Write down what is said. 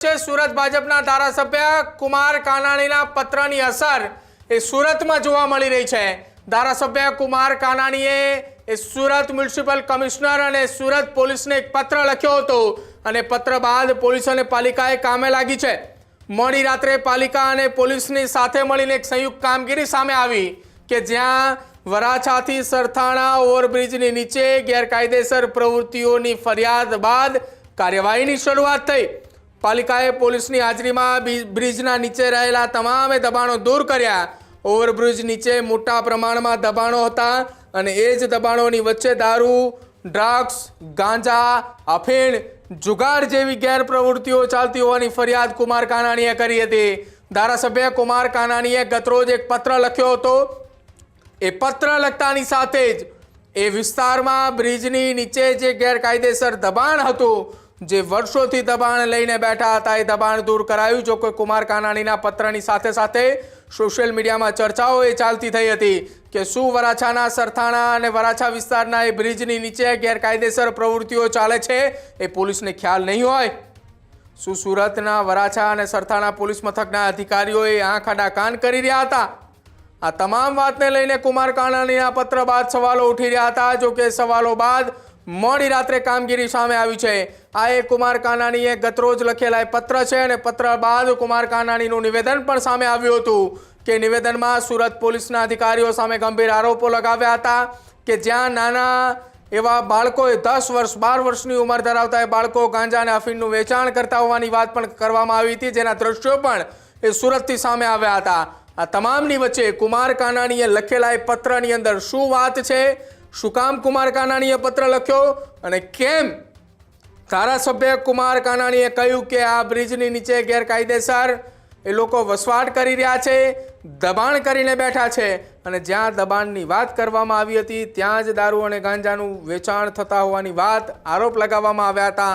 સુરત ભાજપના ધારાસભ્ય કુમાર કાનાણીના પત્રની અસર એ સુરતમાં જોવા મળી રહી છે। ધારાસભ્ય કુમાર કાનાણીએ સુરત મ્યુનિસિપલ કમિશનર અને સુરત પોલીસને એક પત્ર લખ્યો હતો અને પત્ર બાદ પોલીસ અને પાલિકાએ કામે લાગી છે। મોડી રાત્રે પાલિકા અને પોલીસની સાથે મળીને એક સંયુક્ત કામગીરી સામે આવી કે જ્યાં વરાછાથી સરથાણા ઓવરબ્રિજની નીચે ગેરકાયદેસર પ્રવૃત્તિઓની ફરિયાદ બાદ કાર્યવાહીની શરૂઆત થઈ। પાલિકાએ પોલીસની હાજરીમાં બ્રિજના નીચે રહેલા તમામ દબાણો દૂર કર્યા। ઓવરબ્રિજ નીચે મોટા પ્રમાણમાં દબાણો હતા અને એ જ દબાણોની વચ્ચે દારૂ, ડ્રગ્સ, ગાંજા, અફીણ, જુગાર જેવી ગેરપ્રવૃત્તિઓ ચાલતી હોવાની ફરિયાદ કુમાર કાનાણીએ કરી હતી। ધારાસભ્ય કુમાર કાનાણીએ ગતરોજ એક પત્ર લખ્યો હતો। એ પત્ર લખતાની સાથે જ એ વિસ્તારમાં બ્રિજની નીચે જે ગેરકાયદેસર દબાણ હતું, જે વર્ષોથી દબાણ લઈને બેઠા હતા, એ દબાણ દૂર કરાયું। જો કે કુમાર કાનાણીના પત્રની સાથે સાથે સોશિયલ મીડિયામાં ચર્ચાઓ એ ચાલતી થઈ હતી કે શું વરાછાના સરથાણા અને વરાછા વિસ્તારના એ બ્રિજની નીચે ગેરકાયદેસર પ્રવૃત્તિઓ ચાલે છે એ પોલીસને ખ્યાલ નહીં હોય? શું સુરતના વરાછા અને સરથાણા પોલીસ મથકના અધિકારીઓએ આંખ આડા કાન કરી રહ્યા હતા? આ તમામ વાતને લઈને કુમાર કાનાણીના પત્ર બાદ સવાલો ઉઠી રહ્યા હતા। જો કે સવાલો બાદ મોડી રાત્રે કામગીરી સામે આવી છે। આ એક કુમાર કાનાણીએ ગતરોજ લખેલા પત્ર છે અને પત્ર બાદ કુમાર કાનાણીનું નિવેદન પણ સામે આવ્યું હતું કે નિવેદનમાં સુરત પોલીસના અધિકારીઓ સામે ગંભીર આરોપો લગાવ્યા હતા કે જ્યાં નાના એવા બાળકોએ 10 વર્ષ 12 વર્ષની ઉંમર ધરાવતા એ બાળકો ગાંજા અને અફીણનું વેચાણ કરતા હોવાની વાત પણ કરવામાં આવી હતી, જેના દ્રશ્યો પણ એ સુરતથી સામે આવ્યા હતા। આ તમામની વચ્ચે કુમાર કાનાણીએ લખેલા એ પત્રની અંદર શું વાત છે, શું કામ કુમાર કાનાણીએ પત્ર લખ્યો અને કેમ ધારાસભ્ય કુમાર કાનાણીએ કહ્યું કે આ બ્રિજની નીચે ગેરકાયદેસર એ લોકો વસવાટ કરી રહ્યા છે, દબાણ કરીને બેઠા છે અને જ્યાં દબાણની વાત કરવામાં આવી હતી ત્યાં જ દારૂ અને ગાંજાનું વેચાણ થતા હોવાની વાત આરોપ લગાવવામાં આવ્યા હતા।